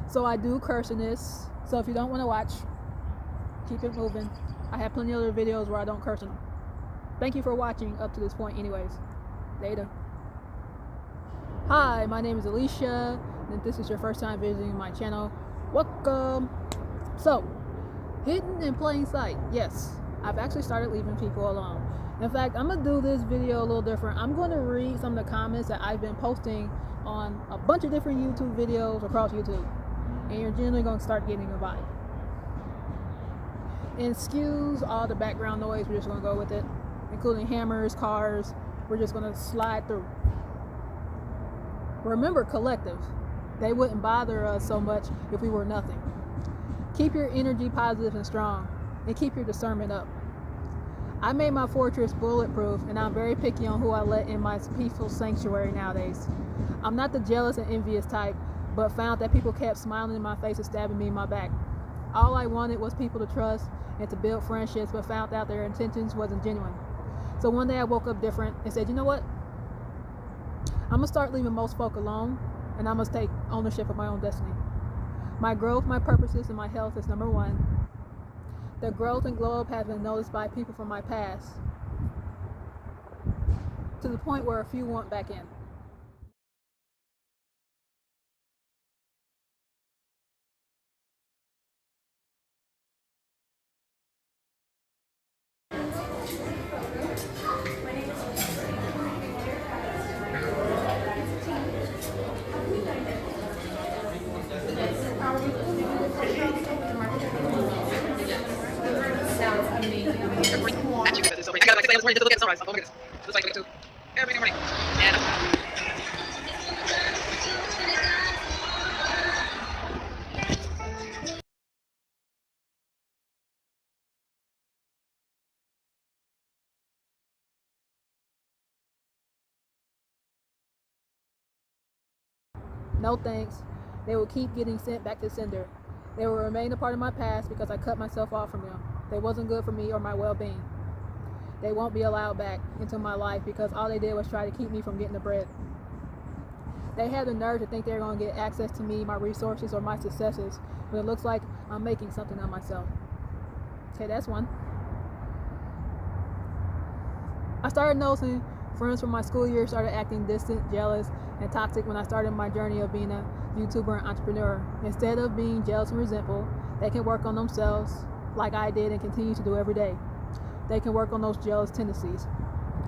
So I do curse in this. So if you don't want to watch, keep it moving. I have plenty of other videos where I don't curse in them. Thank you for watching up to this point anyways. Later. Hi, my name is Alesha, and if this is your first time visiting my channel, welcome. So, hidden in plain sight. Yes, I've actually started leaving people alone. In fact, I'm going to do this video a little different. I'm going to read some of the comments that I've been posting on a bunch of different YouTube videos across YouTube. And you're generally going to start getting a vibe. And excuse all the background noise, we're just going to go with it. Including hammers, cars, we're just going to slide through. Remember, collective. They wouldn't bother us so much if we were nothing. Keep your energy positive and strong, and keep your discernment up. I made my fortress bulletproof, and I'm very picky on who I let in my peaceful sanctuary nowadays. I'm not the jealous and envious type, but found that people kept smiling in my face and stabbing me in my back. All I wanted was people to trust and to build friendships, but found out their intentions wasn't genuine. So one day I woke up different and said, you know what? I'm going to start leaving most folk alone, and I must take ownership of my own destiny. My growth, my purposes, and my health is number one. The growth and glow up has been noticed by people from my past, to the point where a few want back in. I got like 6 a.m. this morning just to look at the sunrise. Oh, look at this. Looks like looking too. Every morning. And No thanks. They will keep getting sent back to sender. They will remain a part of my past because I cut myself off from them. They wasn't good for me or my well-being. They won't be allowed back into my life because all they did was try to keep me from getting the bread. They have the nerve to think they're going to get access to me, my resources, or my successes, but it looks like I'm making something of myself. Okay, that's one. I started noticing friends from my school years started acting distant, jealous, and toxic when I started my journey of being a YouTuber and entrepreneur. Instead of being jealous and resentful, they can work on themselves like I did and continue to do every day. They can work on those jealous tendencies.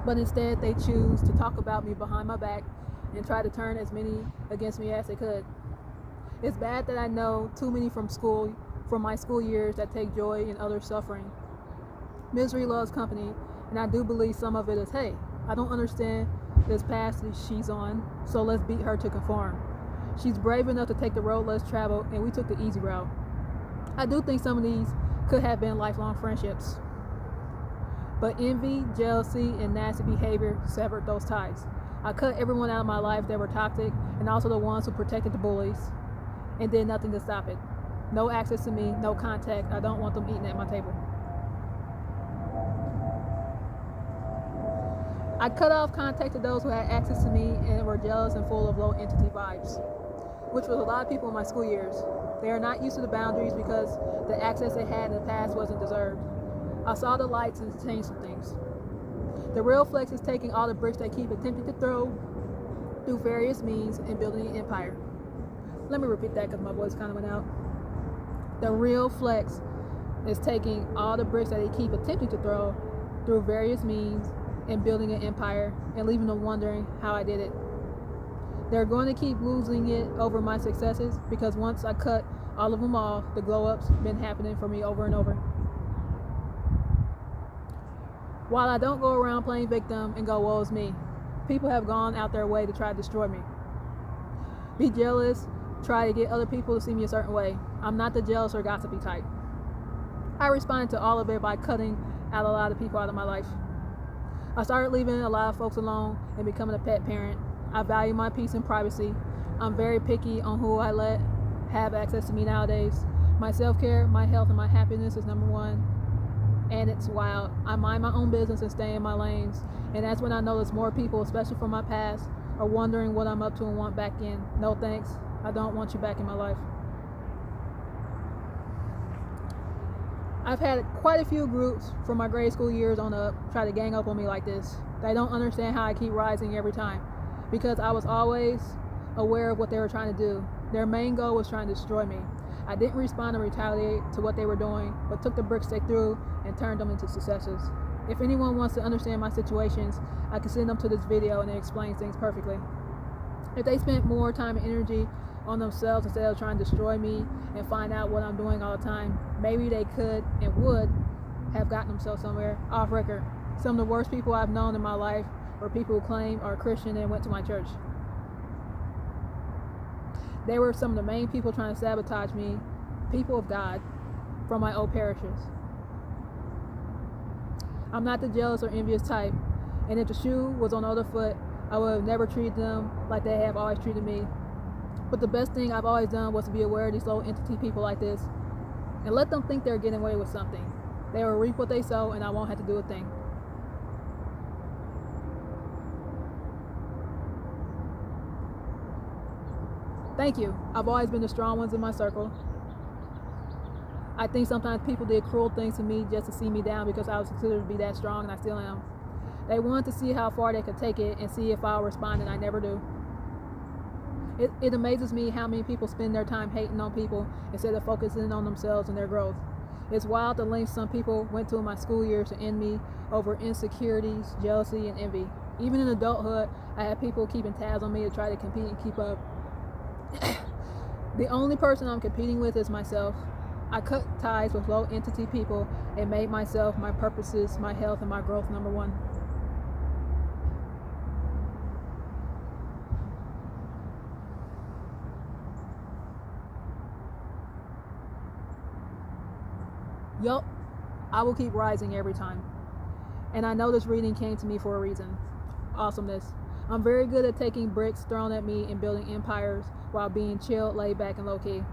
But instead, they choose to talk about me behind my back and try to turn as many against me as they could. It's bad that I know too many from my school years that take joy in others' suffering. Misery loves company, and I do believe some of it is, hey, I don't understand this path that she's on, so let's beat her to conform. She's brave enough to take the road less traveled, and we took the easy route. I do think some of these could have been lifelong friendships. But envy, jealousy, and nasty behavior severed those ties. I cut everyone out of my life that were toxic, and also the ones who protected the bullies, and did nothing to stop it. No access to me, no contact. I don't want them eating at my table. I cut off contact to those who had access to me and were jealous and full of low entity vibes, which was a lot of people in my school years. They are not used to the boundaries because the access they had in the past wasn't deserved. I saw the lights and changed some things. The real flex is taking all the bricks they keep attempting to throw through various means and building an empire. Let me repeat that because my voice kind of went out. The real flex is taking all the bricks that they keep attempting to throw through various means and building an empire and leaving them wondering how I did it. They're going to keep losing it over my successes because once I cut all of them off, the glow ups been happening for me over and over. While I don't go around playing victim and go, woe is me, people have gone out their way to try to destroy me. Be jealous, try to get other people to see me a certain way. I'm not the jealous or gossipy type. I responded to all of it by cutting out a lot of people out of my life. I started leaving a lot of folks alone and becoming a pet parent. I value my peace and privacy. I'm very picky on who I let have access to me nowadays. My self-care, my health, and my happiness is number one. And it's wild. I mind my own business and stay in my lanes. And that's when I notice more people, especially from my past, are wondering what I'm up to and want back in. No thanks. I don't want you back in my life. I've had quite a few groups from my grade school years on up try to gang up on me like this. They don't understand how I keep rising every time, because I was always aware of what they were trying to do. Their main goal was trying to destroy me. I didn't respond and retaliate to what they were doing, but took the bricks they threw and turned them into successes. If anyone wants to understand my situations, I can send them to this video and it explains things perfectly. If they spent more time and energy on themselves instead of trying to destroy me and find out what I'm doing all the time, maybe they could and would have gotten themselves somewhere. Off record, some of the worst people I've known in my life were people who claim are Christian and went to my church. They were some of the main people trying to sabotage me, people of God, from my old parishes. I'm not the jealous or envious type, and if the shoe was on the other foot, I would have never treated them like they have always treated me. But the best thing I've always done was to be aware of these low entity people like this and let them think they're getting away with something. They will reap what they sow, and I won't have to do a thing. Thank you. I've always been the strong ones in my circle. I think sometimes people did cruel things to me just to see me down because I was considered to be that strong, and I still am. They wanted to see how far they could take it and see if I'll respond, and I never do. It amazes me how many people spend their time hating on people instead of focusing on themselves and their growth. It's wild the lengths some people went to in my school years to end me over insecurities, jealousy, and envy. Even in adulthood, I had people keeping tabs on me to try to compete and keep up. The only person I'm competing with is myself. I cut ties with low entity people and made myself, my purposes, my health, and my growth number one. Yup, I will keep rising every time. And I know this reading came to me for a reason. Awesomeness. I'm very good at taking bricks thrown at me and building empires while being chilled, laid back, and low-key.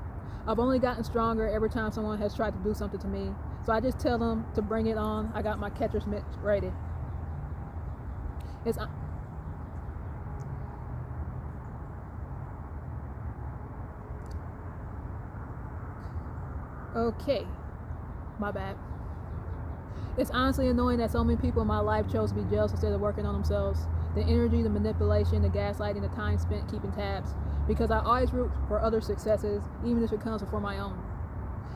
I've only gotten stronger every time someone has tried to do something to me. So I just tell them to bring it on. I got my catcher's mitt ready. Okay. My bad. It's honestly annoying that so many people in my life chose to be jealous instead of working on themselves. The energy, the manipulation, the gaslighting, the time spent keeping tabs. Because I always root for other successes, even if it comes before my own.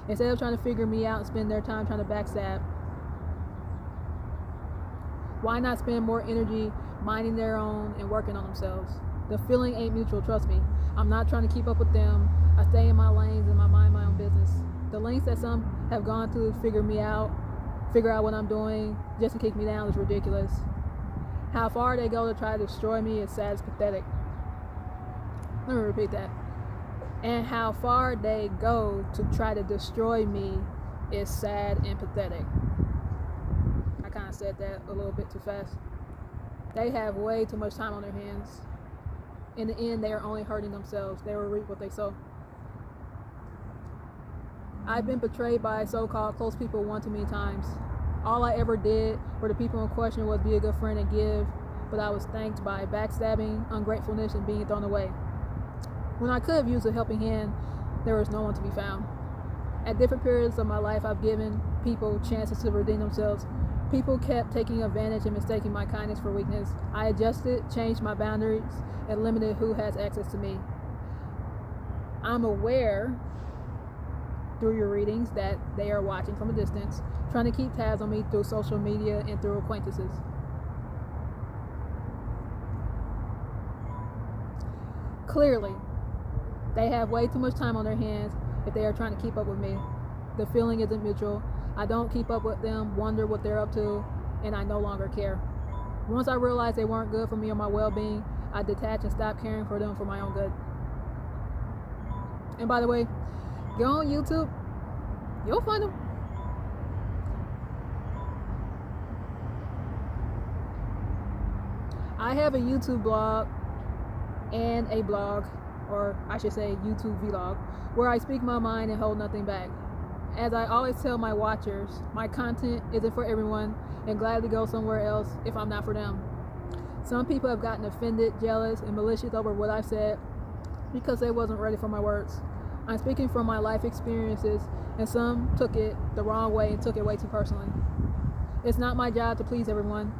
Instead of trying to figure me out and spend their time trying to backstab. Why not spend more energy minding their own and working on themselves? The feeling ain't mutual, trust me. I'm not trying to keep up with them. I stay in my lanes and I mind my own business. The lengths that some have gone to figure out what I'm doing just to kick me down is ridiculous. How far they go to try to destroy me is sad as pathetic. Let me repeat that. And how far they go to try to destroy me is sad and pathetic. I kind of said that a little bit too fast. They have way too much time on their hands. In the end, they are only hurting themselves. They will reap what they sow. I've been betrayed by so-called close people one too many times. All I ever did for the people in question was be a good friend and give, but I was thanked by backstabbing, ungratefulness, and being thrown away. When I could have used a helping hand, there was no one to be found. At different periods of my life, I've given people chances to redeem themselves. People kept taking advantage and mistaking my kindness for weakness. I adjusted, changed my boundaries, and limited who has access to me. I'm aware through your readings that they are watching from a distance, trying to keep tabs on me through social media and through acquaintances. Clearly, they have way too much time on their hands if they are trying to keep up with me. The feeling isn't mutual. I don't keep up with them, wonder what they're up to, and I no longer care. Once I realized they weren't good for me or my well-being, I detached and stopped caring for them for my own good. And by the way, go on YouTube, you'll find them. I have a YouTube blog and a blog, or I should say YouTube vlog, where I speak my mind and hold nothing back. As I always tell my watchers, my content isn't for everyone and gladly go somewhere else if I'm not for them. Some people have gotten offended, jealous, and malicious over what I've said because they wasn't ready for my words. I'm speaking from my life experiences, and some took it the wrong way and took it way too personally. It's not my job to please everyone,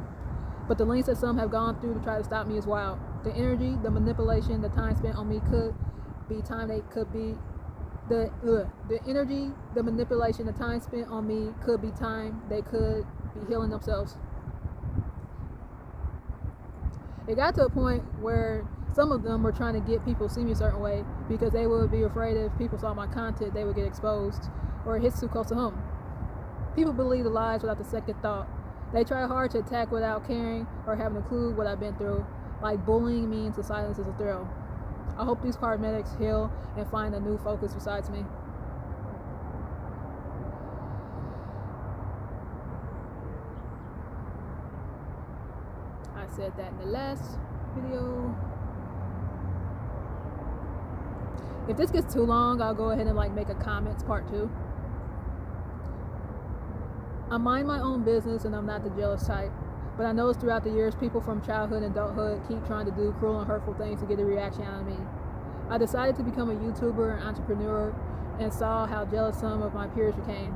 but the lengths that some have gone through to try to stop me is wild. The energy, the manipulation, the time spent on me could be time they could be the energy, the manipulation, the time spent on me could be time they could be healing themselves. It got to a point where some of them were trying to get people to see me a certain way because they would be afraid if people saw my content they would get exposed or it hits too close to home. People believe the lies without the second thought. They try hard to attack without caring or having a clue what I've been through. Like bullying means the silence is a thrill. I hope these cosmetics heal and find a new focus besides me. I said that in the last video. If this gets too long, I'll go ahead and make a comments part 2. I mind my own business and I'm not the jealous type, but I noticed throughout the years people from childhood and adulthood keep trying to do cruel and hurtful things to get a reaction out of me. I decided to become a YouTuber and entrepreneur and saw how jealous some of my peers became.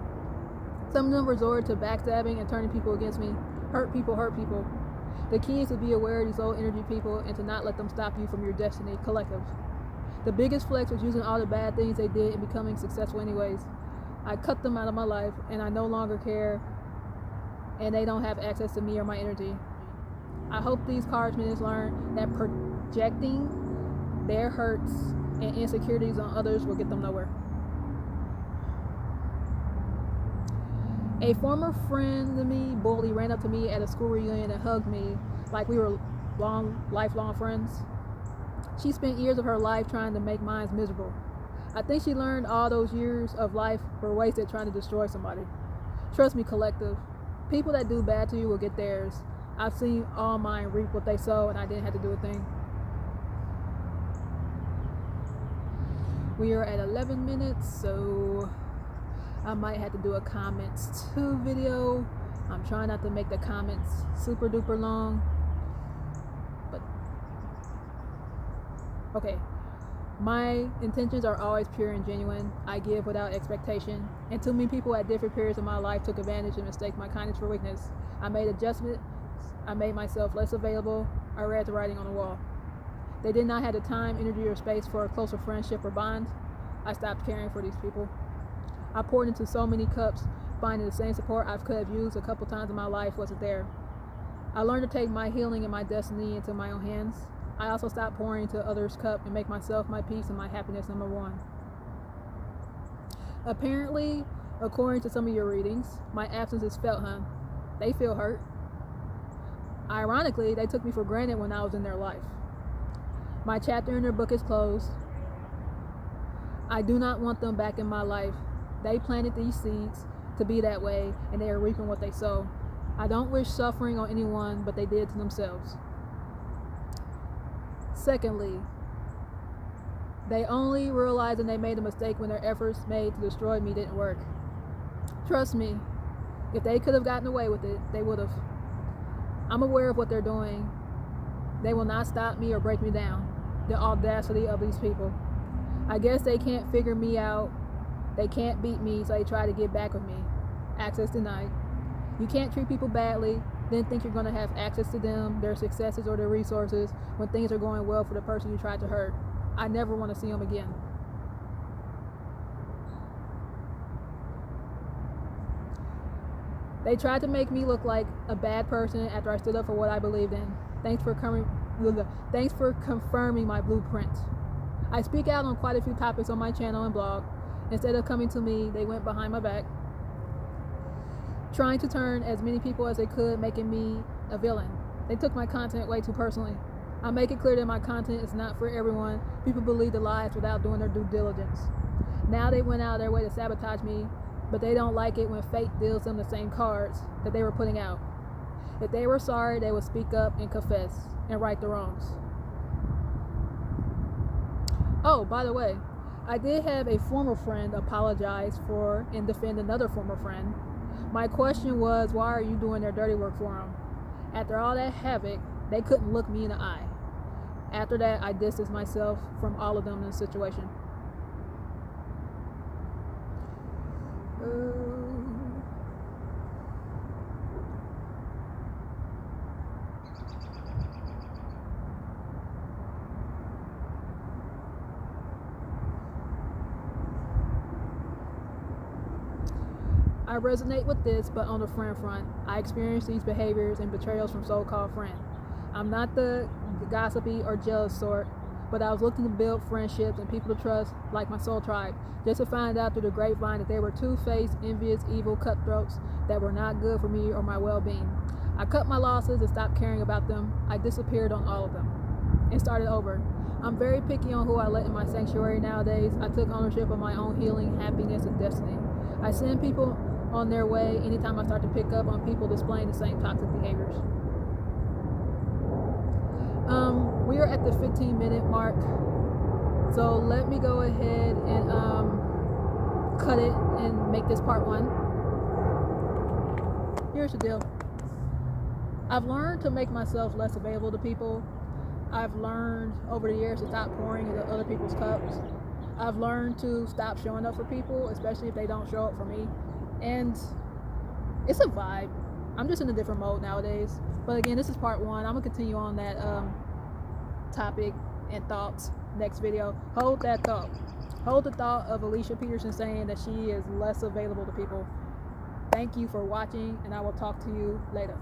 Some of them resorted to backstabbing and turning people against me. Hurt people hurt people. The key is to be aware of these low energy people and to not let them stop you from your destiny. Collective. The biggest flex was using all the bad things they did and becoming successful anyways. I cut them out of my life and I no longer care and they don't have access to me or my energy. I hope these cosmetics learn that projecting their hurts and insecurities on others will get them nowhere. A former friend of me, Bully, ran up to me at a school reunion and hugged me like we were lifelong friends. She spent years of her life trying to make mine miserable. I think she learned all those years of life were wasted trying to destroy somebody. Trust me, collective. People that do bad to you will get theirs. I've seen all mine reap what they sow and I didn't have to do a thing. We are at 11 minutes, so I might have to do a comments 2 video. I'm trying not to make the comments super duper long. But okay. My intentions are always pure and genuine. I give without expectation. And too many people at different periods of my life took advantage and mistaked my kindness for weakness. I made adjustments. I made myself less available. I read the writing on the wall. They did not have the time, energy, or space for a closer friendship or bond. I stopped caring for these people. I poured into so many cups, finding the same support I could have used a couple times in my life wasn't there. I learned to take my healing and my destiny into my own hands. I also stopped pouring into others' cup and make myself my peace and my happiness number one. Apparently, according to some of your readings, my absence is felt, huh? They feel hurt. Ironically, they took me for granted when I was in their life. My chapter in their book is closed. I do not want them back in my life. They planted these seeds to be that way, and they are reaping what they sow. I don't wish suffering on anyone, but they did to themselves. Secondly, they only realized and they made a mistake when their efforts made to destroy me didn't work. Trust me, if they could have gotten away with it, they would have. I'm aware of what they're doing. They will not stop me or break me down. The audacity of these people. I guess they can't figure me out. They can't beat me, so they try to get back with me. Access denied. You can't treat people badly, then think you're going to have access to them, their successes, or their resources when things are going well for the person you tried to hurt. I never want to see them again. They tried to make me look like a bad person after I stood up for what I believed in. Thanks for confirming my blueprint. I speak out on quite a few topics on my channel and blog. Instead of coming to me, they went behind my back, trying to turn as many people as they could, making me a villain. They took my content way too personally. I make it clear that my content is not for everyone. People believe the lies without doing their due diligence. Now they went out of their way to sabotage me, but they don't like it when fate deals them the same cards that they were putting out. If they were sorry, they would speak up and confess and right the wrongs. Oh, by the way, I did have a former friend apologize for and defend another former friend. My question was, why are you doing their dirty work for them? After all that havoc, they couldn't look me in the eye. After that, I distanced myself from all of them in the situation. I resonate with this, but on the friend front, I experience these behaviors and betrayals from so-called friends. I'm not the gossipy or jealous sort, but I was looking to build friendships and people to trust like my soul tribe, just to find out through the grapevine that they were two-faced, envious, evil cutthroats that were not good for me or my well-being. I cut my losses and stopped caring about them. I disappeared on all of them and started over. I'm very picky on who I let in my sanctuary nowadays. I took ownership of my own healing, happiness, and destiny. I send people on their way anytime I start to pick up on people displaying the same toxic behaviors. We are at the 15-minute mark, so let me go ahead and cut it and make this part 1. Here's the deal. I've learned to make myself less available to people. I've learned over the years to stop pouring into other people's cups. I've learned to stop showing up for people, especially if they don't show up for me. And it's a vibe. I'm just in a different mode nowadays. But again, this is part 1. I'm gonna continue on that topic and thoughts next video. Hold that thought. Hold the thought of Alesha Peterson saying that she is less available to people. Thank you for watching, and I will talk to you later.